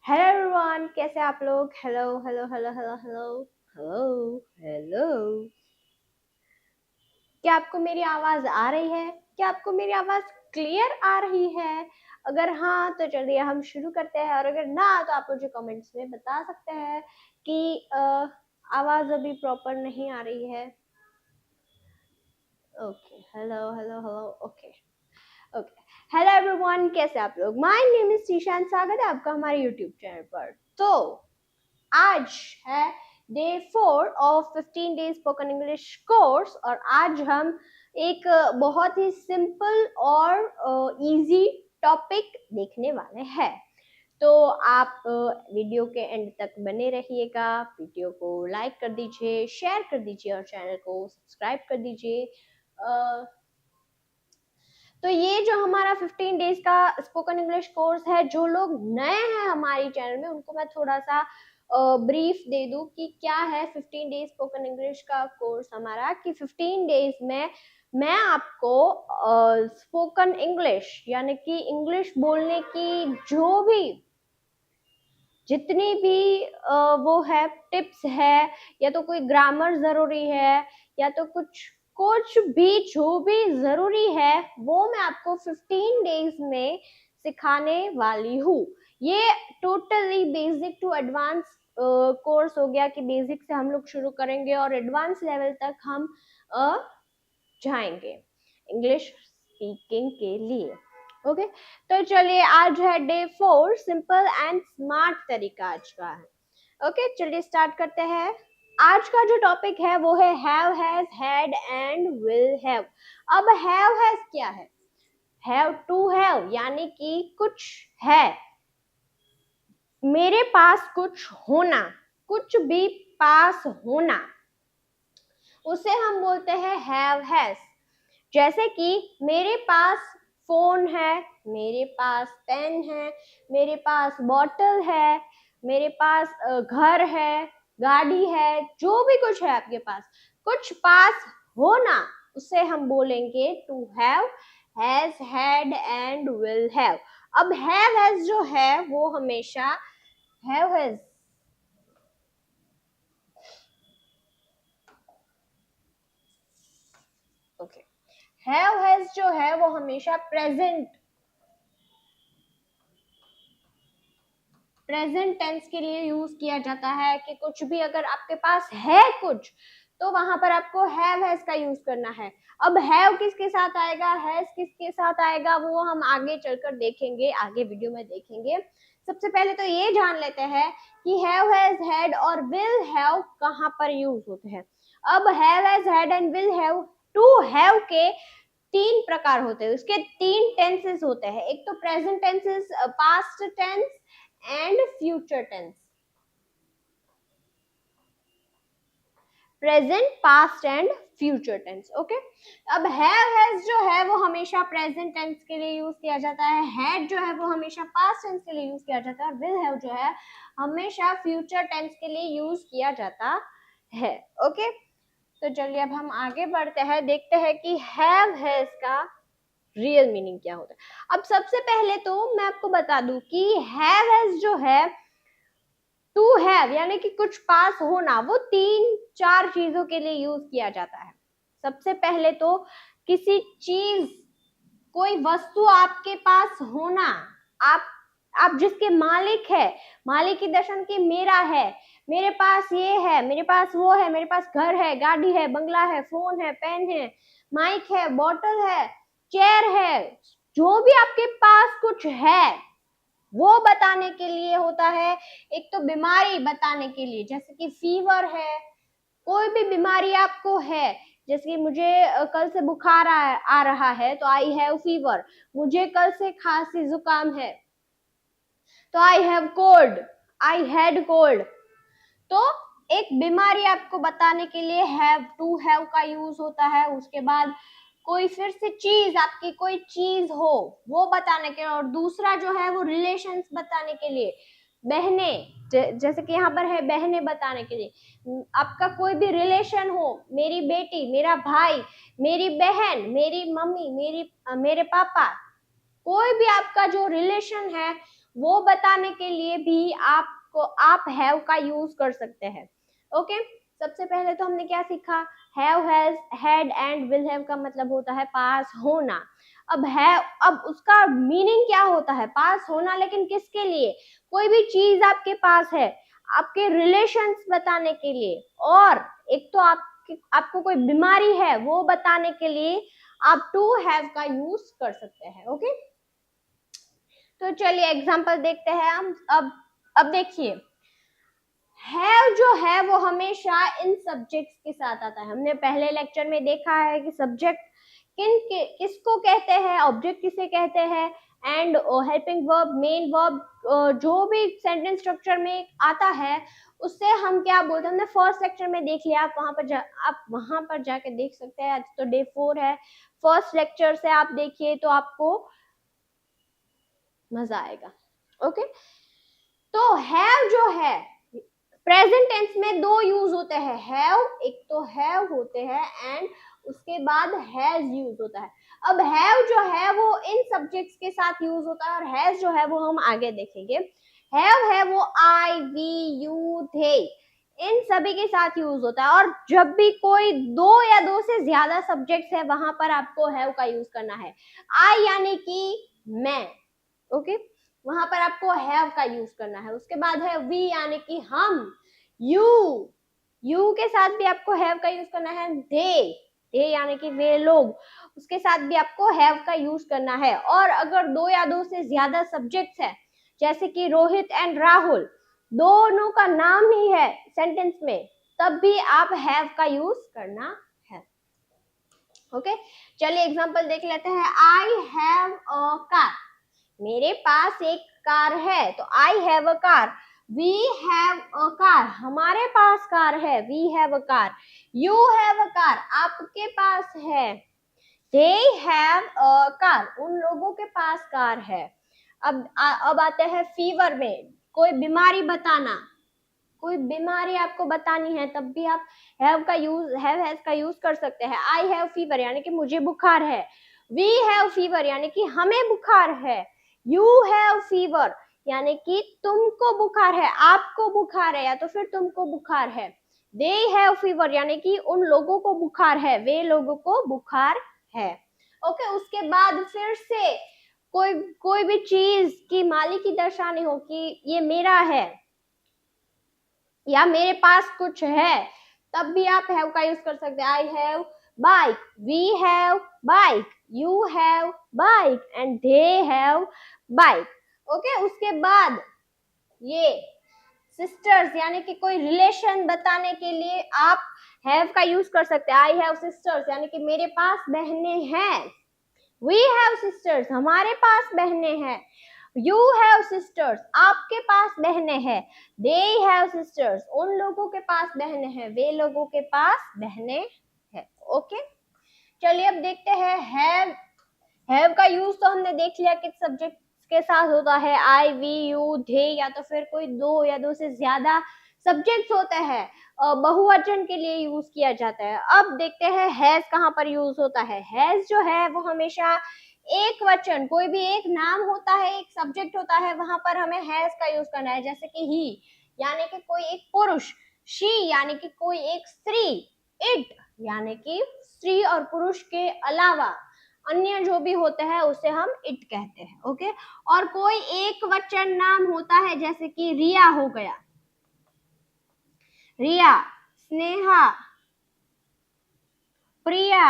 Hello everyone, कैसे आप लोग। Hello hello hello hello hello hello hello. क्या आपको मेरी आवाज आ रही है? क्या आपको मेरी आवाज क्लियर आ रही है? अगर हाँ तो चलिए हम शुरू करते हैं, और अगर ना तो आप मुझे कमेंट्स में बता सकते हैं कि आवाज अभी प्रॉपर नहीं आ रही है। Okay, hello hello hello. Okay okay, hello everyone, कैसे आप लोग। माय नेम इज शीशान, स्वागत है आपका हमारे यूट्यूब चैनल पर। तो आज है day 4 of 15 days spoken English course, और आज हम एक बहुत ही सिंपल और इजी टॉपिक देखने वाले हैं। तो आप वीडियो के एंड तक बने रहिएगा। वीडियो को लाइक कर दीजिए, शेयर कर दीजिए और चैनल को सब्सक्राइब कर दीजिए। तो ये जो हमारा 15 डेज का स्पोकन इंग्लिश कोर्स है, जो लोग नए हैं हमारी चैनल में उनको मैं थोड़ा सा ब्रीफ दे दूं कि क्या है 15 डेज स्पोकन इंग्लिश का कोर्स हमारा। कि 15 डेज में मैं आपको स्पोकन इंग्लिश यानी कि इंग्लिश बोलने की जो भी जितनी भी वो है टिप्स है, या तो कोई ग्रामर जरूरी है, या तो कुछ कुछ भी जो भी जरूरी है वो मैं आपको 15 डेज में सिखाने वाली हूँ। ये totally basic to advance course हो गया कि बेसिक से हम लोग शुरू करेंगे और एडवांस लेवल तक हम जाएंगे इंग्लिश स्पीकिंग के लिए। ओके, तो चलिए आज है डे 4, सिंपल एंड स्मार्ट तरीका आज का है। ओके, चलिए स्टार्ट करते हैं। आज का जो टॉपिक है वो है have, has, had and will have. अब हैव हैज क्या है? हैव टू हैव यानी कि कुछ है, मेरे पास कुछ होना, कुछ भी पास होना, उसे हम बोलते हैं हैव हैज। जैसे कि मेरे पास फोन है, मेरे पास पेन है, मेरे पास बॉटल है, मेरे पास घर है, गाड़ी है, जो भी कुछ है आपके पास, कुछ पास होना, उसे हम बोलेंगे to have, has, had and will have. अब हैव हैज जो है वो हमेशा have has okay, have has जो है वो हमेशा प्रेजेंट टेंस के लिए यूज किया जाता है। कि कुछ भी अगर आपके पास है कुछ, तो वहां पर आपको हैव हैज का यूज करना है। अब हैव किसके साथ आएगा, हैज किसके साथ आएगा, वो हम आगे चलकर देखेंगे, आगे वीडियो में देखेंगे। सबसे पहले तो ये जान लेते हैं कि हैव हैज, हैड और विल हैव कहाँ पर यूज होते हैं। अब have has, had and will have, to have के 3 प्रकार होते हैं, उसके 3 टेंसेस होते हैं। एक तो present tenses, past tense and future tense. Present, past and future tense. Okay, अब हैव हैज जो है वो हमेशा प्रेजेंट टेंस के लिए यूज किया जाता है, हैड जो है वो हमेशा पास्ट टेंस के लिए यूज किया जाता है, विल हैव जो है हमेशा फ्यूचर टेंस के लिए यूज किया जाता है। ओके, तो चलिए अब हम आगे बढ़ते हैं, देखते हैं कि हैव हैज का रियल मीनिंग क्या होता है। अब सबसे पहले तो मैं आपको बता दूं कि हैव हैज जो है, टू हैव यानी कि कुछ पास होना, वो 3-4 चीजों के लिए यूज किया जाता है। सबसे पहले तो किसी चीज, कोई वस्तु आपके पास होना, आप जिसके मालिक है, मालिक की दर्शन की मेरा है, मेरे पास ये है, मेरे पास वो है, मेरे पास घर है, गाड़ी है, बंगला है, फोन है, पेन है, माइक है, बॉटल है, चेयर है, जो भी आपके पास कुछ है वो बताने के लिए होता है। एक तो बीमारी बताने के लिए, जैसे कि फीवर है, कोई भी बीमारी आपको है, जैसे कि मुझे कल से बुखार आ रहा है तो आई हैव फीवर, मुझे कल से खांसी जुकाम है तो I have cold, I had cold. तो एक बीमारी आपको बताने के लिए हैव टू हैव का यूज होता है। उसके बाद कोई फिर से चीज, आपकी कोई चीज हो वो बताने के लिए, और दूसरा जो है वो रिलेशंस बताने के लिए, बहने, जैसे कि यहाँ पर है बहने बताने के लिए, आपका कोई भी रिलेशन हो, मेरी बेटी, मेरा भाई, मेरी बहन, मेरी मम्मी, मेरे पापा, कोई भी आपका जो रिलेशन है वो बताने के लिए भी आप हैव का यूज कर सकते हैं। ओके, सबसे पहले तो हमने क्या सीखा, have, has, had and will have का मतलब होता है पास होना। अब उसका मीनिंग क्या होता है, पास होना, लेकिन किसके लिए, कोई भी चीज आपके पास है आपके रिलेशंस बताने के लिए, और एक तो आपको कोई बीमारी है वो बताने के लिए आप टू हैव का यूज कर सकते हैं। ओके, तो चलिए एग्जांपल देखते हैं हम। अब देखिए, हैव जो है वो हमेशा इन सब्जेक्ट्स के साथ आता है। हमने पहले लेक्चर में देखा है कि सब्जेक्ट किसको कहते हैं, ऑब्जेक्ट किसे कहते हैं, and helping verb, main verb, जो भी सेंटेंस स्ट्रक्चर में आता है उससे हम क्या बोलते हैं, हमने फर्स्ट लेक्चर में देख लिया। आप वहां पर जाके देख सकते हैं। आज तो डे 4 है, फर्स्ट लेक्चर से आप देखिए तो आपको मजा आएगा। ओके, तो हैव जो है प्रेजेंट टेंस में दो यूज होते हैं, हैव, एक तो हैव होते हैं एंड उसके बाद हैज यूज होता है। अब हैव जो है वो इन सब्जेक्ट्स के साथ यूज होता है और हैज जो है वो हम आगे देखेंगे। हैव है वो आई, वी, यू, दे, इन सभी के साथ यूज होता है। और जब भी कोई दो या दो से ज्यादा सब्जेक्ट्स है वहां पर आपको हैव का यूज करना है। आई यानी कि मैं, ओके, वहां पर आपको हैव का यूज करना है। उसके बाद है वी यानी कि हम, यू के साथ भी आपको हैव का यूज करना है। दे यानी कि वे लोग, उसके साथ भी आपको हैव का यूज करना है। और अगर दो या दो से ज्यादा सब्जेक्ट्स है, जैसे कि रोहित एंड राहुल, दोनों का नाम ही है सेंटेंस में, तब भी आप हैव का यूज करना है। ओके, चलिए एग्जांपल देख लेते हैं। आई हैव अ कार, मेरे पास एक कार है, तो I have a car. We have a car, हमारे पास कार है, we have a car. You have a car, आपके पास है। दे हैव अ कार, उन लोगों के पास कार है। अब आते हैं फीवर में, कोई बीमारी बताना, कोई बीमारी आपको बतानी है तब भी आप हैव हैज का यूज कर सकते हैं। आई हैव फीवर यानी कि मुझे बुखार है। वी हैव फीवर यानी कि हमें बुखार है। यू हैव फीवर यानी कि तुमको बुखार है, आपको बुखार है या तो फिर तुमको बुखार है। दे हैव फीवर यानी कि उन लोगों को बुखार है, वे लोगों को बुखार है। ओके, उसके बाद फिर से कोई भी चीज की मालिकी दर्शानी हो कि ये मेरा है या मेरे पास कुछ है, तब भी आप हैव का यूज कर सकते हैं। I have bike, we have bike, you have bike and they have bike. Okay, उसके बाद ये सिस्टर्स यानी कि कोई रिलेशन बताने के लिए आप हैव का यूज कर सकते हैं। आई हैव सिस्टर्स यानी कि मेरे पास बहनें हैं। वी हैव सिस्टर्स, हमारे पास बहनें हैं। यू हैव सिस्टर्स, आपके पास बहनें हैं। दे हैव सिस्टर्स, उन लोगों के पास बहनें हैं, वे लोगों के पास बहनें हैं। ओके, चलिए अब देखते हैं हैव का यूज तो हमने देख लिया किस सब्जेक्ट के साथ होता है, आई, वी, यू, दे, या तो फिर कोई दो या दो से ज्यादा सब्जेक्ट्स होते हैं, बहुवचन के लिए यूज किया जाता है। अब देखते हैं हैज कहाँ पर यूज होता है। हैज जो है वो हमेशा एक वचन, कोई भी एक नाम होता है, एक सब्जेक्ट होता है, वहां पर हमें हैज का यूज करना है। जैसे कि ही यानी कि कोई एक पुरुष, शी यानी कि कोई एक स्त्री, इट यानी कि स्त्री और पुरुष के अलावा अन्य जो भी होते हैं उसे हम इट कहते हैं। ओके, और कोई एक वचन नाम होता है, जैसे कि रिया हो गया, रिया, स्नेहा, प्रिया।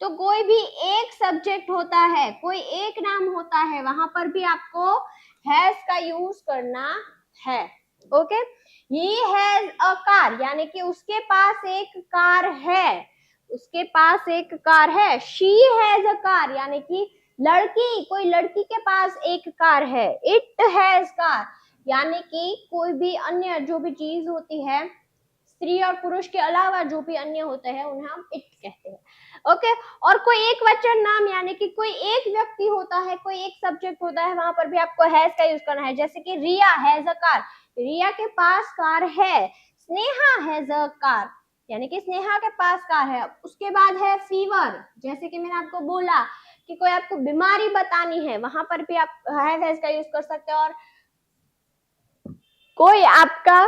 तो कोई भी एक सब्जेक्ट होता है, कोई एक नाम होता है, वहां पर भी आपको हैज का यूज करना है। Okay, he has a car यानी कि उसके पास एक कार है, उसके पास एक कार है। शी हैज अ कार यानी कि लड़की, कोई लड़की के पास एक कार है। इट हैज कार यानी कि कोई भी अन्य जो भी चीज होती है, स्त्री और पुरुष के अलावा जो भी अन्य होते हैं उन्हें हम इट कहते हैं। ओके, और कोई एक वचन नाम यानी कि कोई एक व्यक्ति होता है, कोई एक सब्जेक्ट होता है, वहां पर भी आपको हैज का यूज करना है। जैसे कि रिया हैज अ कार, रिया के पास कार है। स्नेहा हैज अ कार यानी कि स्नेहा के पास कार है। उसके बाद है फीवर, जैसे कि मैंने आपको बोला कि कोई आपको बीमारी बतानी है, वहां पर भी आप हैव हैज का यूज कर सकते हैं। और कोई आपका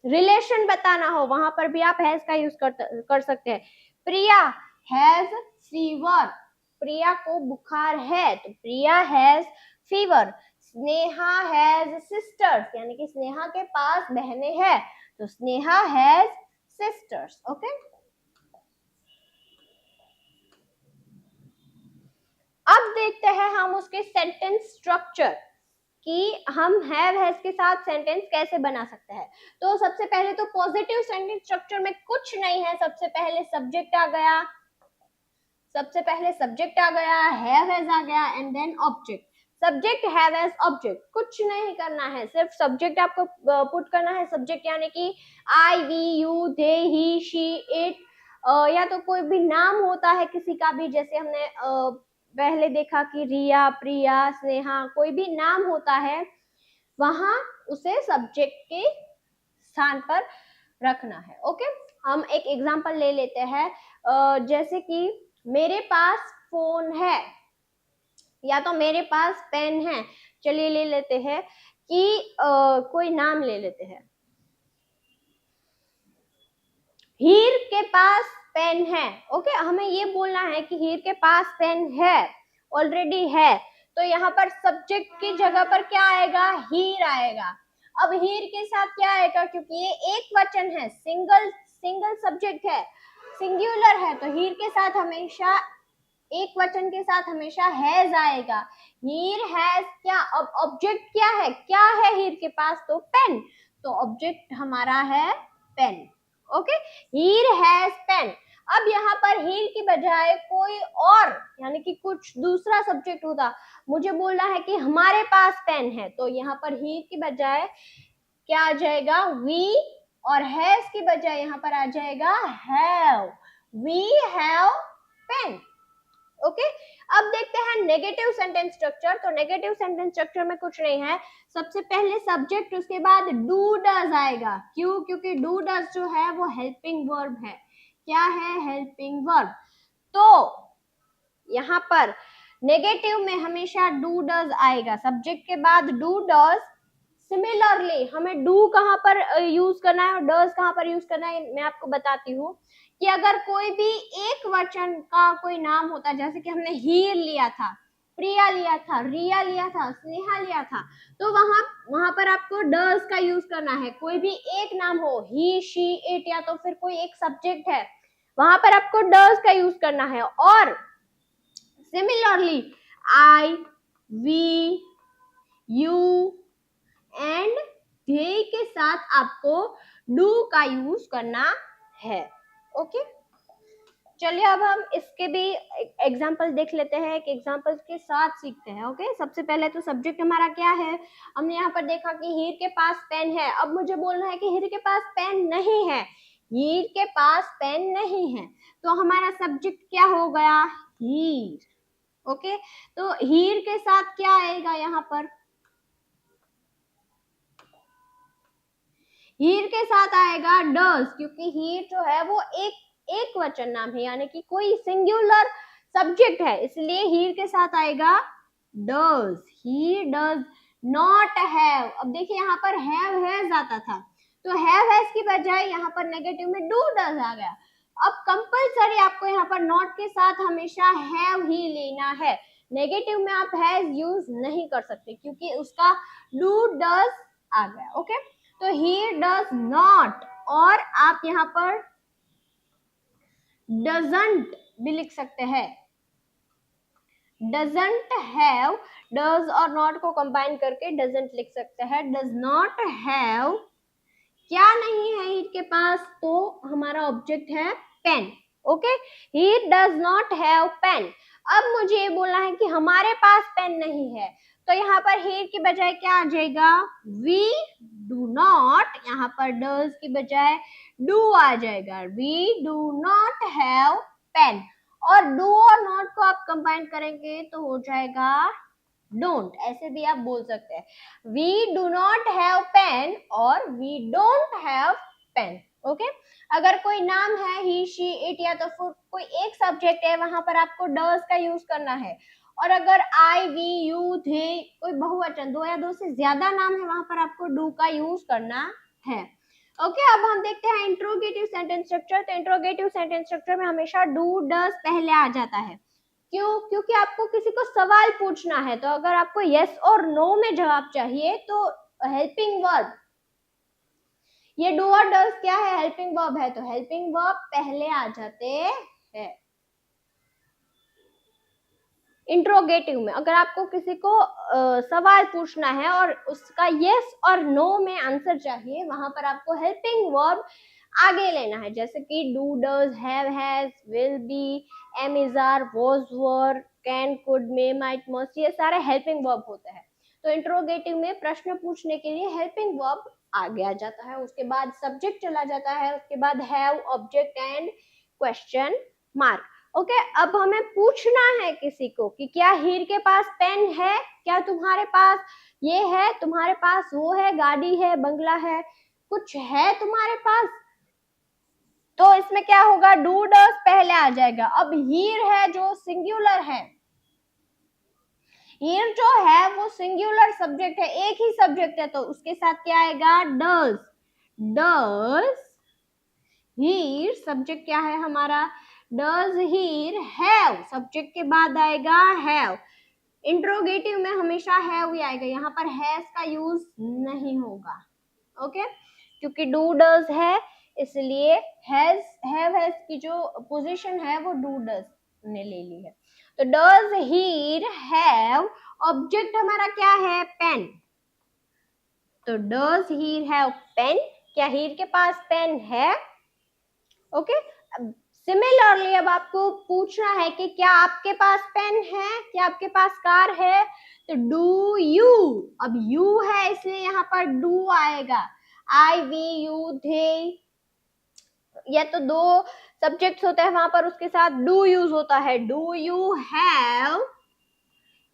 रिलेशन बताना हो, वहां पर भी आप हैज का यूज कर सकते हैं। प्रिया हैज फीवर, प्रिया को बुखार है तो Priya has fever. Sneha has sisters, यानी कि स्नेहा के पास बहनें हैं तो स्नेहा हैज सिस्टर्स। ओके, अब देखते हैं हम उसके सेंटेंस स्ट्रक्चर कि हम हैव हैज के साथ सेंटेंस कैसे बना सकते हैं। तो सबसे पहले तो पॉजिटिव सेंटेंस स्ट्रक्चर में कुछ नहीं है, सबसे पहले सब्जेक्ट आ गया, हैव हैज आ गया and then object. Subject have has object, कुछ नहीं करना है, सिर्फ सब्जेक्ट आपको पुट करना है। सब्जेक्ट यानी कि I, we, you, they, he, she, it, या तो कोई भी नाम होता है किसी का भी, जैसे हमने पहले देखा कि रिया, प्रिया, स्नेहा, कोई भी नाम होता है वहां उसे सब्जेक्ट के स्थान पर रखना है। ओके, हम एक एग्जांपल ले लेते हैं, जैसे कि मेरे पास फोन है या तो मेरे पास पेन है। चलिए ले लेते हैं कि कोई नाम ले लेते हैं, हीर के पास पेन है। ओके, हमें ये बोलना है कि हीर के पास पेन है, ऑलरेडी है, तो यहाँ पर सब्जेक्ट की जगह पर क्या आएगा, हीर आएगा। अब हीर के साथ क्या आएगा, क्योंकि ये एक वचन है, सिंगल सब्जेक्ट है, सिंगुलर है, तो हीर के साथ हमेशा, एक वचन के साथ हमेशा हैज आएगा। हीर हैज क्या, अब ऑब्जेक्ट क्या है हीर के पास, तो पेन, तो ऑब्जेक्ट हमारा है pen. Okay, he has pen. अब यहाँ पर हीर की बजाय कोई और यानी कि कुछ दूसरा सब्जेक्ट होता, मुझे बोलना है कि हमारे पास पेन है, तो यहाँ पर हीर की बजाय क्या आ जाएगा, वी, और हैज की बजाय यहाँ पर आ जाएगा have, we have pen. Okay, अब देखते हैं नेगेटिव सेंटेंस स्ट्रक्चर। तो नेगेटिव सेंटेंस स्ट्रक्चर में कुछ नहीं है, सबसे पहले सब्जेक्ट, उसके बाद डू डज आएगा। क्यों, क्योंकि डू डज जो है वो हेल्पिंग वर्ब है। क्या है, हेल्पिंग वर्ब। तो यहाँ पर नेगेटिव में हमेशा डू डज आएगा, सब्जेक्ट के बाद डू डज। सिमिलरली हमें डू कहाँ पर यूज करना है और डज कहाँ पर यूज करना है, मैं आपको बताती हूँ कि अगर कोई भी एक वचन का कोई नाम होता, जैसे कि हमने हीर लिया था, प्रिया लिया था, रिया लिया था, स्नेहा लिया था, तो वहां पर आपको डज का यूज करना है। कोई भी एक नाम हो, ही, शी, इट, या तो फिर कोई एक सब्जेक्ट है, वहां पर आपको डज का यूज करना है। और similarly I, we, you and they के साथ आपको डू का यूज करना है। ओके, चलिए अब हम इसके भी एग्जाम्पल देख लेते हैं, एक एग्जाम्पल के साथ सीखते हैं। ओके, सबसे पहले तो सब्जेक्ट हमारा क्या है, हमने यहाँ पर देखा कि हीर के पास पेन है। अब मुझे बोलना है कि हीर के पास पेन नहीं है, हीर के पास पेन नहीं है, तो हमारा सब्जेक्ट क्या हो गया, हीर। ओके, तो हीर के साथ क्या आएगा, यहाँ पर हीर के साथ आएगा डज, क्योंकि हीर जो है वो एक वचन नाम है, यानी कि कोई सिंगुलर सब्जेक्ट है, इसलिए हीर के साथ आएगा does. He does not have. अब देखिए यहाँ पर हैव हैज आता था, तो हैव हैज की बजाय यहाँ पर नेगेटिव में डू डज आ गया। अब कंपल्सरी आपको यहाँ पर नॉट के साथ हमेशा हैव ही लेना है, नेगेटिव में आप हैज यूज नहीं कर सकते क्योंकि उसका डू डज आ गया। ओके, तो ही डज नॉट, और आप यहाँ पर डजंट भी लिख सकते हैं, डजंट हैव, डज और नॉट को कंबाइन करके डजंट लिख सकते हैं। डज नॉट हैव क्या नहीं है हीर के पास, तो हमारा ऑब्जेक्ट है pen. Okay, he does not have pen. अब मुझे ये बोलना है कि हमारे पास पेन नहीं है, तो यहाँ पर हीर की बजाय क्या आ जाएगा, वी डू नॉट, यहाँ पर डज की बजाय डू आ जाएगा, we do not have pen. और डू और नॉट को आप कंबाइन करेंगे तो हो जाएगा डोंट, ऐसे भी आप बोल सकते हैं, we do not have pen और we don't have pen. Okay अगर कोई नाम है ही शी इट या तो फिर कोई एक सब्जेक्ट है वहां पर आपको डज का यूज करना है और अगर आई वी यू थे कोई बहुवचन दो या दो से ज्यादा नाम है वहां पर आपको डू का यूज करना है ओके अब हम देखते हैं इंट्रोगेटिव सेंटेंस स्ट्रक्चर तो इंट्रोगेटिव सेंटेंस स्ट्रक्चर में हमेशा डू डज पहले आ जाता है क्यों क्योंकि आपको किसी को सवाल पूछना है तो अगर आपको यस और नो में जवाब चाहिए तो हेल्पिंग वर्ब ये डू और डज क्या है हेल्पिंग वर्ब है तो हेल्पिंग वर्ब पहले आ जाते हैं इंट्रोगेटिव में अगर आपको किसी को सवाल पूछना है और उसका यस और नो में आंसर चाहिए वहां पर आपको हेल्पिंग वर्ब आगे लेना है जैसे कि do does have has will be am is are was were can could may might must ये सारे हेल्पिंग वर्ब होते हैं तो इंट्रोगेटिव में प्रश्न पूछने के लिए हेल्पिंग वर्ब आगे आ जाता है उसके बाद सब्जेक्ट चला जाता है उसके बाद have object and question mark okay अब हमें पूछना है किसी को कि क्या हीर के पास पेन है क्या तुम्हारे पास ये है तुम्हारे पास वो है गाड़ी है बंगला है कुछ है तुम्हारे पास तो इसमें क्या होगा डू डज पहले आ जाएगा अब हीर है जो सिंगुलर है हीर जो है वो सिंगुलर सब्जेक्ट है एक ही सब्जेक्ट है तो उसके साथ क्या आएगा डज डज हीर सब्जेक्ट क्या है हमारा डज हीर हैव सब्जेक्ट के बाद आएगा हैव इंट्रोगेटिव में हमेशा हैव ही आएगा यहाँ पर हैज का यूज नहीं होगा ओके क्योंकि डू डज है इसलिए हैज हैव हैज की जो पोजीशन है वो डू डज ने ले ली है तो डज हीर हैव ऑब्जेक्ट हमारा क्या है पेन तो डज हीर हैव पेन क्या हीर के पास पेन है ओके सिमिलरली अब आपको पूछना है कि क्या आपके पास पेन है क्या आपके पास कार है तो डू यू अब यू है इसलिए यहाँ पर डू आएगा आई वी यू दे या तो दो सब्जेक्ट्स होते हैं वहां पर उसके साथ डू यूज होता है डू यू हैव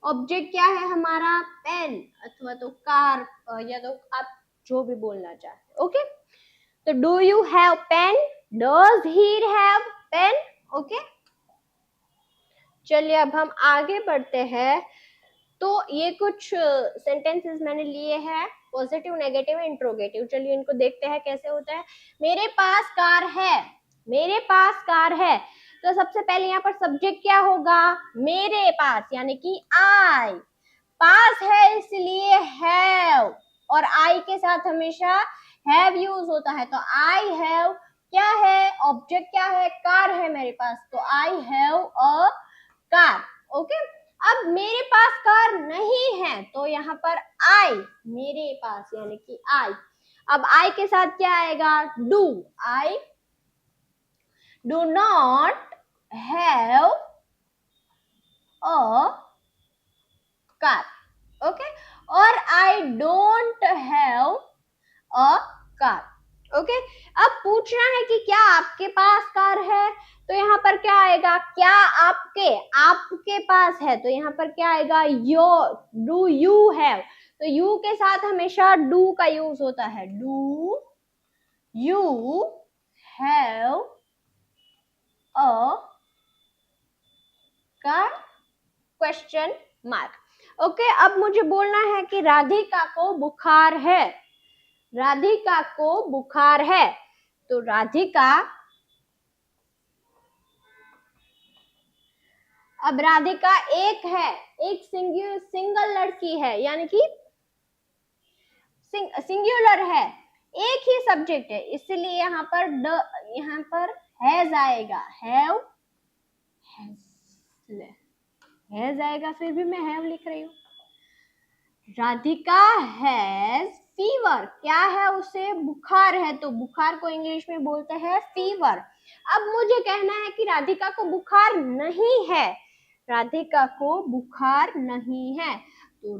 ऑब्जेक्ट क्या है हमारा पेन अथवा तो कार या तो आप जो भी बोलना चाहते ओके तो do you have pen does he have pen okay चलिए अब हम आगे बढ़ते हैं तो ये कुछ सेंटेंसेस मैंने लिए हैं पॉजिटिव नेगेटिव इंट्रोगेटिव चलिए इनको देखते हैं कैसे होता है मेरे पास कार है मेरे पास कार है तो सबसे पहले यहाँ पर सब्जेक्ट क्या होगा मेरे पास यानी कि आई पास है इसलिए हैव और आई के साथ हमेशा हैव यूज होता है तो आई हैव क्या है ऑब्जेक्ट क्या है कार है मेरे पास तो I have a car okay अब मेरे पास कार नहीं है तो यहाँ पर आई मेरे पास यानी कि आई अब आई के साथ क्या आएगा do I do not have a car okay और I don't have a car okay अब पूछना है कि क्या आपके पास कार है तो यहाँ पर क्या आएगा क्या आपके पास है तो यहाँ पर क्या आएगा योर डू यू हैव तो यू के साथ हमेशा डू का यूज होता है do you have a car question mark okay अब मुझे बोलना है कि राधिका को बुखार है राधिका को बुखार है तो राधिका अब राधिका एक है एक सिंगल लड़की है यानी कि सिंगुलर है एक ही सब्जेक्ट है इसलिए यहाँ पर हैज आएगा हैज आएगा फिर भी मैं हैव लिख रही हूँ राधिका हैज फीवर क्या है उसे बुखार है तो बुखार को इंग्लिश में बोलते हैं फीवर अब मुझे कहना है कि राधिका को बुखार नहीं है राधिका को बुखार नहीं है तो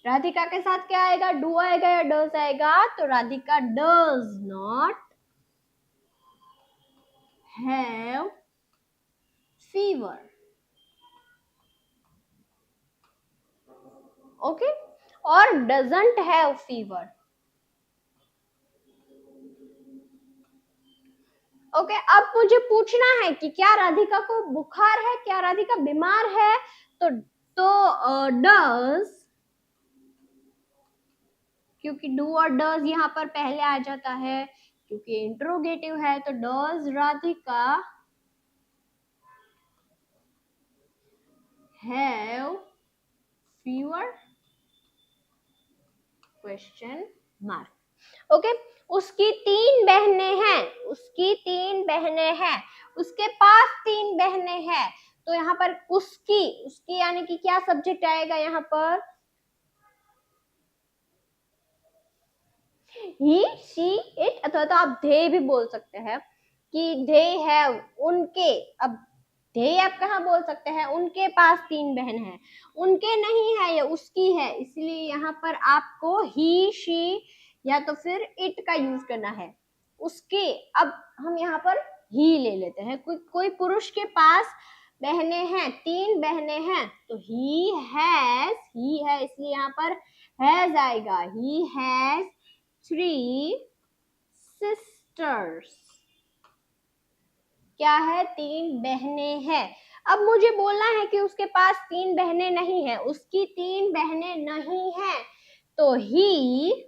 राधिका के साथ क्या आएगा डू आएगा या डज आएगा तो Radhika does not have fever okay और डजंट हैव फीवर। ओके, अब मुझे पूछना है कि क्या राधिका को बुखार है, क्या राधिका बीमार है। डज, क्योंकि डू और डज यहाँ पर पहले आ जाता है, क्योंकि इंट्रोगेटिव है, तो does Radhika have fever, question mark. Okay, उसकी 3 बहनें हैं, उसकी 3 बहनें हैं, उसके पास 3 बहनें हैं। तो यहाँ पर उसकी, उसकी यानी कि क्या सब्जेक्ट आएगा यहाँ पर, ही, शी, इट, अथवा तो आप दे भी बोल सकते हैं कि दे हैव, उनके। अब दे आप कहाँ बोल सकते हैं, उनके पास 3 बहन हैं, उनके नहीं है, ये उसकी है, इसलिए यहाँ पर आपको ही, शी या तो फिर इट का यूज करना है। उसके, अब हम यहाँ पर ही ले लेते हैं। कोई पुरुष के पास बहनें हैं, 3 बहनें हैं, तो ही हैज, ही है इसलिए यहाँ पर हैज आएगा। ही हैज 3 sisters, क्या है, 3 बहनें हैं। अब मुझे बोलना है कि उसके पास 3 बहनें नहीं है, उसकी 3 बहनें नहीं है, तो ही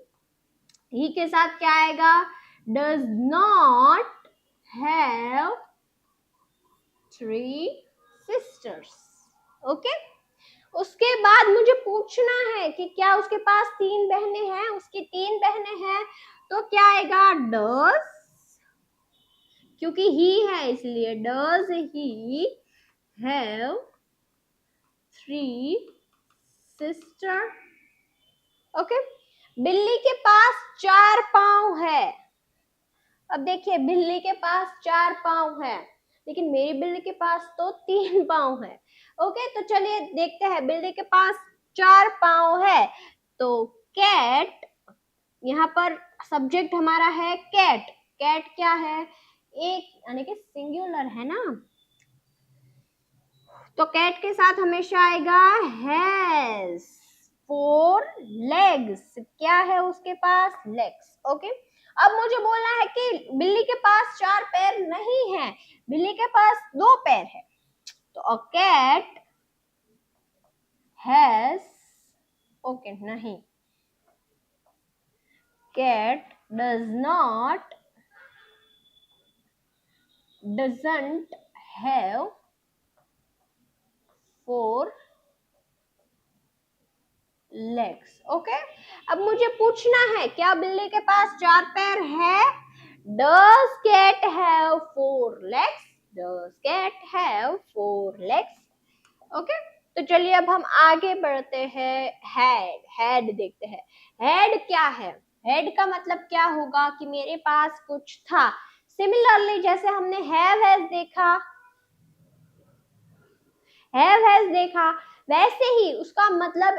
के साथ क्या आएगा, does not have 3 sisters। Okay, उसके बाद मुझे पूछना है कि क्या उसके पास 3 बहनें हैं, उसकी 3 बहनें हैं, तो क्या आएगा, does, क्योंकि ही है इसलिए does he have 3 sister। Okay, बिल्ली के पास 4 पांव है। अब देखिए, बिल्ली के पास 4 पांव है, लेकिन मेरी बिल्ली के पास तो 3 पांव है। ओके, तो चलिए देखते हैं, बिल्ली के पास 4 पांव है, तो कैट, यहाँ पर सब्जेक्ट हमारा है कैट। कैट क्या है, एक, यानी कि सिंगुलर है ना, तो कैट के साथ हमेशा आएगा हैज 4 legs, क्या है उसके पास, लेग्स। ओके, अब मुझे बोलना है कि बिल्ली के पास 4 पैर नहीं है, बिल्ली के पास 2 पैर है, तो अ कैट हैज, ओके नहीं, cat does not, doesn't have 4 legs। Okay, अब मुझे पूछना है क्या बिल्ली के पास 4 पैर है, does cat have 4 legs, does cat have 4 legs। Okay, तो चलिए अब हम आगे बढ़ते हैं, हैड देखते हैं। हैड क्या है, हैड का मतलब क्या होगा कि मेरे पास कुछ था। सिमिलरली जैसे हमने हैव हैज देखा, वैसे ही उसका मतलब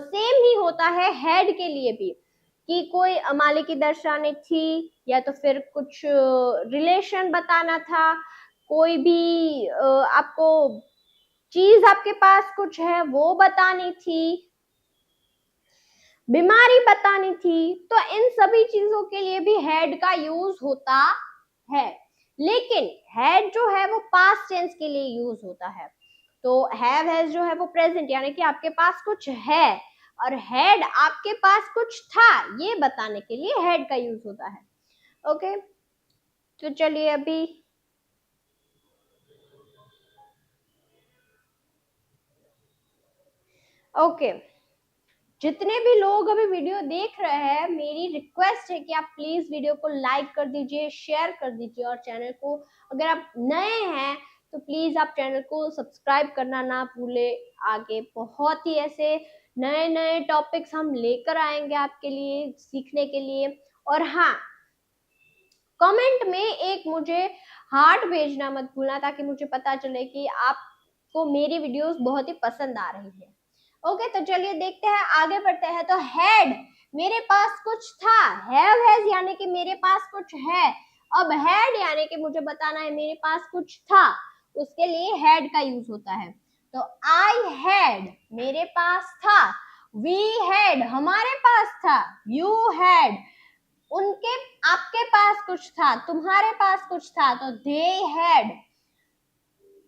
सेम ही होता है हैड के लिए भी, कि कोई मालिकी दर्शानी थी, या तो फिर कुछ रिलेशन बताना था, कोई भी आपको चीज आपके पास कुछ है वो बतानी थी, बीमारी बतानी थी, तो इन सभी चीजों के लिए भी हैड का यूज होता है। लेकिन हैड जो है वो पास्ट टेंस के लिए यूज होता है, तो हैव हैज जो है वो प्रेजेंट, यानी कि आपके पास कुछ है, और हैड आपके पास कुछ था ये बताने के लिए हैड का यूज होता है। ओके, तो चलिए अभी ओके, जितने भी लोग अभी वीडियो देख रहे हैं, मेरी रिक्वेस्ट है कि आप प्लीज वीडियो को लाइक कर दीजिए, शेयर कर दीजिए, और चैनल को, अगर आप नए हैं तो प्लीज आप चैनल को सब्सक्राइब करना ना भूले। आगे बहुत ही ऐसे नए नए टॉपिक्स हम लेकर आएंगे आपके लिए सीखने के लिए। और हाँ, कमेंट में एक मुझे हार्ट भेजना मत भूलना, ताकि मुझे पता चले कि आपको मेरी वीडियोस बहुत ही पसंद आ रही है। ओके, तो चलिए देखते हैं, आगे बढ़ते हैं। तो हैड, मेरे पास कुछ था, हैव हैज यानी कि मेरे पास कुछ है, अब हैड यानी कि मुझे बताना है मेरे पास कुछ था, उसके लिए हैड का यूज होता है। तो आई हैड, मेरे पास था, वी हैड हमारे पास था, यू हैड उनके आपके पास कुछ था, तुम्हारे पास कुछ था, तो दे हैड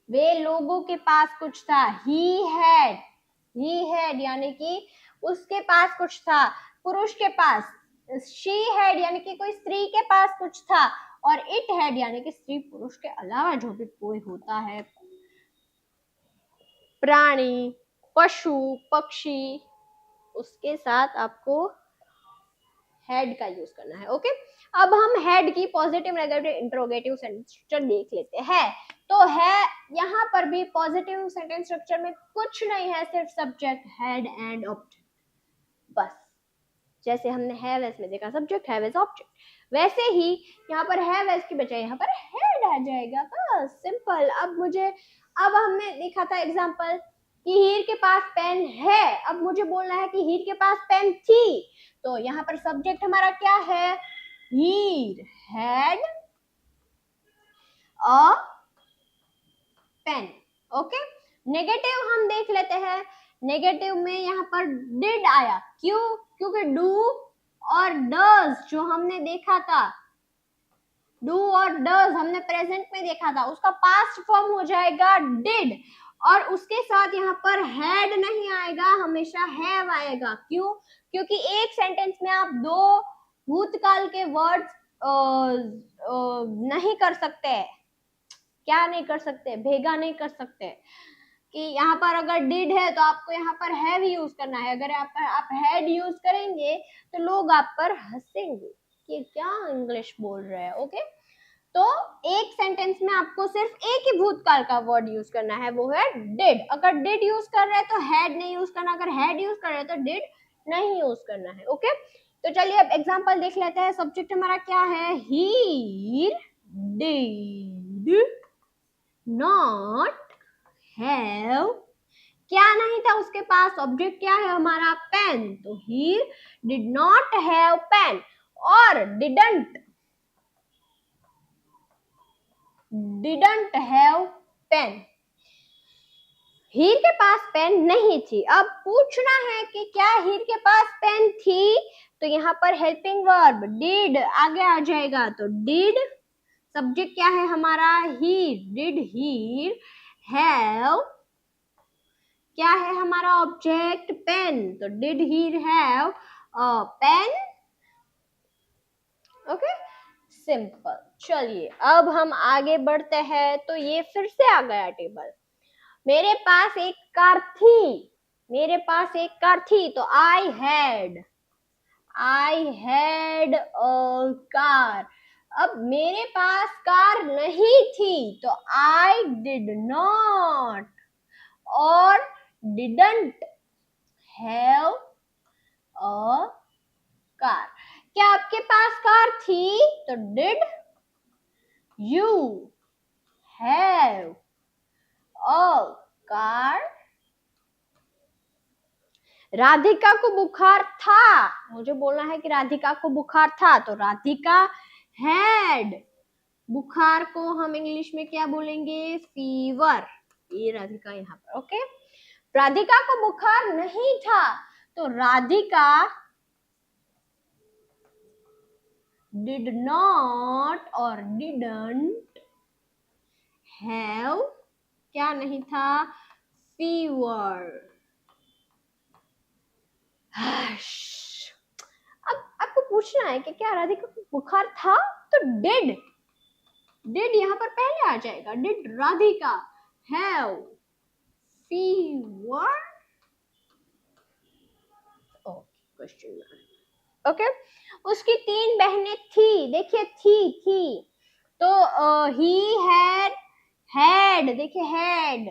वे लोगों के पास कुछ था, ही हैड यानी कि उसके पास कुछ था, पुरुष के पास, शी हैड यानी कि कोई स्त्री के पास कुछ था, और इट हैड यानी कि स्त्री पुरुष के अलावा जो भी कोई होता है, प्राणी, पशु, पक्षी, उसके साथ आपको हेड का यूज करना है। ओके, अब हम हेड की positive negative interrogative sentence structure देख लेते हैं। तो है यहाँ पर भी पॉजिटिव सेंटेंस स्ट्रक्चर में कुछ नहीं है, सिर्फ सब्जेक्ट, हेड एंड ऑब्जेक्ट, बस। जैसे हमने हैव एज में देखा सब्जेक्ट, हैव एज ऑब्जेक्ट, वैसे ही यहाँ पर हैव एज की बजाय यहाँ पर हेड आ जाएगा, बस सिंपल। अब हमने देखा था एग्जांपल कि हीर के पास पेन है, अब मुझे बोलना है कि हीर के पास पेन थी, तो यहाँ पर सब्जेक्ट हमारा क्या है, Heer had a pen. Okay, negative हम देख लेते हैं। नेगेटिव में यहाँ पर डिड आया, क्यों? क्योंकि डू और डज जो हमने देखा था, डू और डज हमने प्रेजेंट में देखा था, उसका पास्ट फॉर्म हो जाएगा डिड, और उसके साथ यहाँ पर हैड नहीं आएगा, हमेशा हैव आएगा। क्यों? क्योंकि एक सेंटेंस में आप दो भूतकाल के वर्ड्स नहीं कर सकते, क्या नहीं कर सकते, भेगा नहीं कर सकते। कि यहाँ पर अगर डिड है तो आपको यहाँ पर हैव यूज करना है, अगर आप हैड यूज करेंगे तो लोग आप पर हंसेंगे कि क्या इंग्लिश बोल रहे हैं। ओके, तो एक सेंटेंस में आपको सिर्फ एक ही भूतकाल का वर्ड यूज करना है, वो है डिड। अगर डिड यूज कर रहे हैं तो हैड नहीं यूज करना, अगर हैड यूज कर रहे हैं तो डिड नहीं यूज करना है। ओके, तो चलिए अब एग्जांपल देख लेते हैं। सब्जेक्ट हमारा क्या है, ही डिड नॉट हैव, क्या नहीं था उसके पास, ऑब्जेक्ट क्या है हमारा, पेन, तो he did not have pen, और डिडंट हैव पेन, हीर के पास पेन नहीं थी। अब पूछना है कि क्या हीर के पास पेन थी, तो यहाँ पर हेल्पिंग वर्ब डिड आगे आ जाएगा, तो डिड, सब्जेक्ट क्या है हमारा, हीर, डिड हीर हैव, क्या है हमारा ऑब्जेक्ट, पेन, तो did he have a pen. Okay, simple. चलिए अब हम आगे बढ़ते हैं। तो ये फिर से आ गया टेबल, मेरे पास एक कार थी, मेरे पास एक कार थी, तो आई हैड अ कार। अब मेरे पास कार नहीं थी, तो आई डिड नॉट और डिडंट हैव अ कार। क्या आपके पास कार थी, तो did you have a car. Radhika को बुखार था, मुझे बोलना है कि राधिका को बुखार था, तो राधिका हैड, बुखार को हम इंग्लिश में क्या बोलेंगे, फीवर, ये राधिका यहाँ पर। ओके, राधिका को बुखार नहीं था, तो राधिका did not और didn't have, क्या नहीं था, fever। अब आपको पूछना है कि क्या राधिका को बुखार था, तो did यहाँ पर पहले आ जाएगा, did Radhika have fever? Question mark. Okay, उसकी 3 बहनें थी, देखिए थी, तो ही हैड, देखिए हैड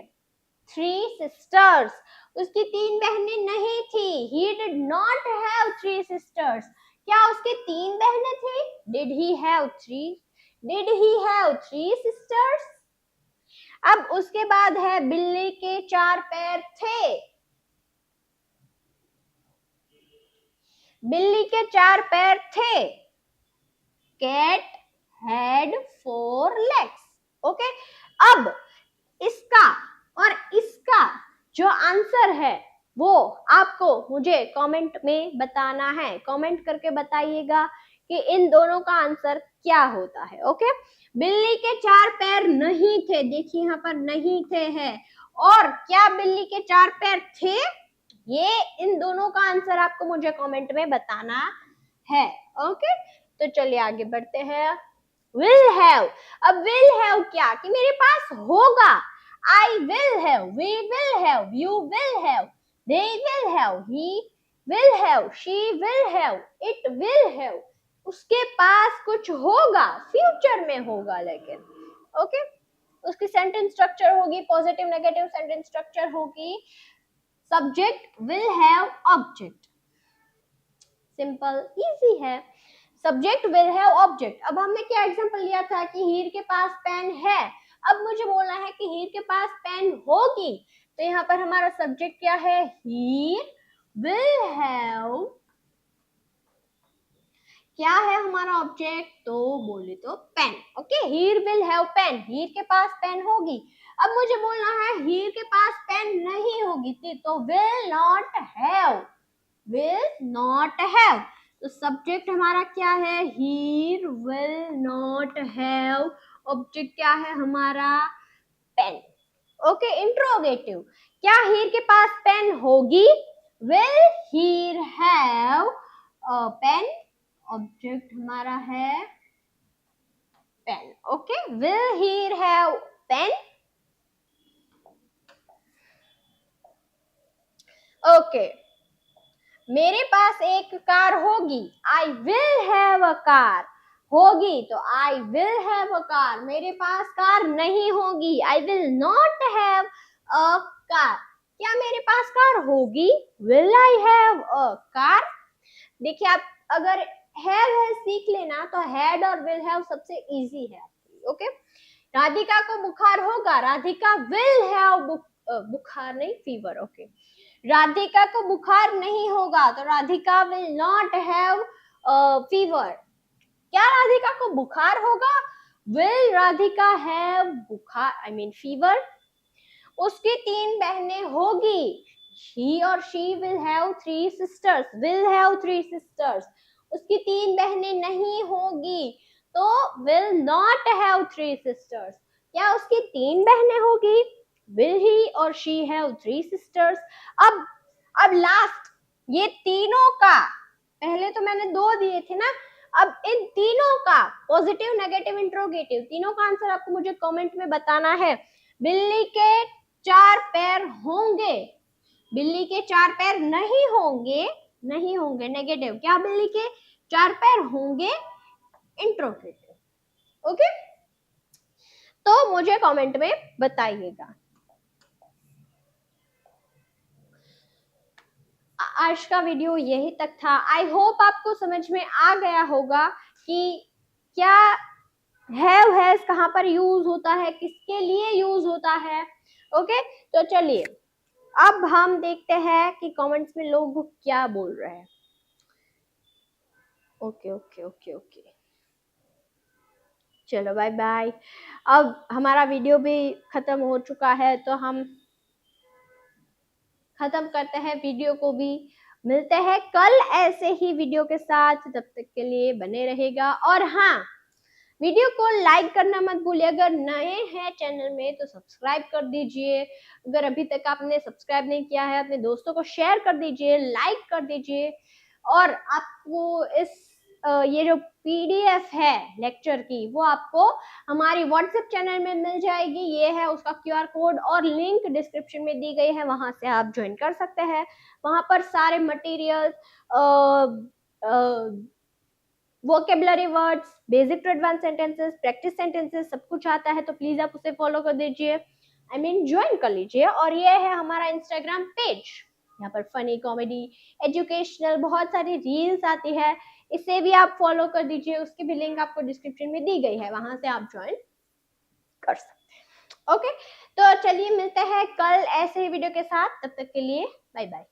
3 सिस्टर्स, उसकी 3 बहनें नहीं थी, he did not have 3 sisters। क्या उसकी 3 बहनें थी, did he have 3 sisters? अब उसके बाद है बिल्ली के 4 पैर थे, बिल्ली के 4 पैर थे, कैट हैड 4 legs। ओके, अब इसका और इसका जो आंसर है वो आपको मुझे कमेंट में बताना है। कमेंट करके बताइएगा कि इन दोनों का आंसर क्या होता है। ओके, बिल्ली के 4 पैर नहीं थे, देखिए यहाँ पर नहीं थे है, और क्या बिल्ली के 4 पैर थे, ये इन दोनों का आंसर आपको मुझे कमेंट में बताना है। ओके, तो चलिए आगे बढ़ते हैं। will have, अब will have क्या, कि मेरे पास होगा। I will have, we will have, you will have, they will have, he will have, she will have, it will have, उसके पास कुछ होगा, फ्यूचर में होगा लेकिन। ओके, उसकी सेंटेंस स्ट्रक्चर होगी पॉजिटिव नेगेटिव सेंटेंस स्ट्रक्चर होगी, subject will have object, simple easy है। Subject will have object. अब हमने क्या एग्जांपल लिया था कि हीर के पास पेन है, अब मुझे बोलना है कि हीर के पास पेन होगी, तो यहाँ पर हमारा सब्जेक्ट क्या है, हीर विल हैव, क्या है हमारा ऑब्जेक्ट, तो बोले तो pen. Okay, Heer will have pen, हीर के पास पेन होगी। अब मुझे बोलना है हीर के पास पेन नहीं होगी, तो will not have, will not have, तो सब्जेक्ट हमारा क्या है, he will not have, object क्या है हमारा, पेन। ओके, इंट्रोगेटिव, क्या हीर के पास पेन होगी, will he have pen, object हमारा है pen. Okay, will he have pen. Okay, मेरे पास एक कार होगी, I will have a car, होगी तो I will have a car, मेरे पास कार नहीं होगी, I will not have a car, क्या मेरे पास कार होगी, will I have a car. देखिए, आप अगर हैव है सीख लेना तो हैड और विल हैव सबसे इजी है। ओके, राधिका को बुखार होगा, राधिका विल हैव बुखार नहीं, फीवर। ओके, राधिका को बुखार नहीं होगा, तो Radhika will not have fever, क्या राधिका को बुखार होगा, विल राधिका हैव बुखार, आई मीन फीवर। उसकी 3 बहनें होगी, he or she will have 3 sisters, will have 3 sisters, उसकी 3 बहनें नहीं होगी, तो will not have 3 sisters, क्या उसकी 3 बहनें होगी, will he or she have 3 sisters। अब लास्ट, ये तीनों का, पहले तो मैंने 2 दिए थे ना, अब इन तीनों का पॉजिटिव नेगेटिव इंट्रोगेटिव तीनों का आंसर आपको मुझे कमेंट में बताना है। बिल्ली के 4 पैर होंगे, बिल्ली के 4 पैर नहीं होंगे, नहीं होंगे नेगेटिव, क्या बिल्ली के 4 पैर होंगे, इंट्रोगेटिव। ओके, तो मुझे कमेंट में बताइएगा। आज का वीडियो यही तक था। आई होप आपको समझ में आ गया होगा कि क्या हैव हैज कहाँ पर यूज होता है, किसके लिए यूज होता है। ओके, तो चलिए अब हम देखते हैं कि कमेंट्स में लोग क्या बोल रहे हैं। ओके ओके ओके ओके, चलो बाय बाय। अब हमारा वीडियो भी खत्म हो चुका है, तो हम खत्म करते हैं वीडियो को भी। मिलते हैं कल ऐसे ही वीडियो के साथ, तब तक के लिए बने रहेगा। और हाँ, वीडियो को लाइक करना मत भूलिए, अगर नए हैं चैनल में तो सब्सक्राइब कर दीजिए, अगर अभी तक आपने सब्सक्राइब नहीं किया है अपने दोस्तों को शेयर कर दीजिए, लाइक कर दीजिए। और आपको इस ये जो पीडीएफ है लेक्चर की, वो आपको हमारी व्हाट्सएप चैनल में मिल जाएगी, ये है उसका क्यूआर कोड और लिंक डिस्क्रिप्शन में दी गई है, वहां से आप ज्वाइन कर सकते हैं। वहां पर सारे materials, vocabulary words, basic to advance sentences, practice sentences, सब कुछ आता है, तो प्लीज आप उसे फॉलो कर दीजिए, आई मीन ज्वाइन कर लीजिए। और ये है हमारा इंस्टाग्राम पेज, यहाँ पर फनी, कॉमेडी, एजुकेशनल बहुत सारी रील्स आती है, इसे भी आप फॉलो कर दीजिए, उसकी भी लिंक आपको डिस्क्रिप्शन में दी गई है, वहां से आप ज्वाइन कर सकते हैं। ओके, तो चलिए मिलते हैं कल ऐसे ही वीडियो के साथ, तब तक के लिए बाय बाय।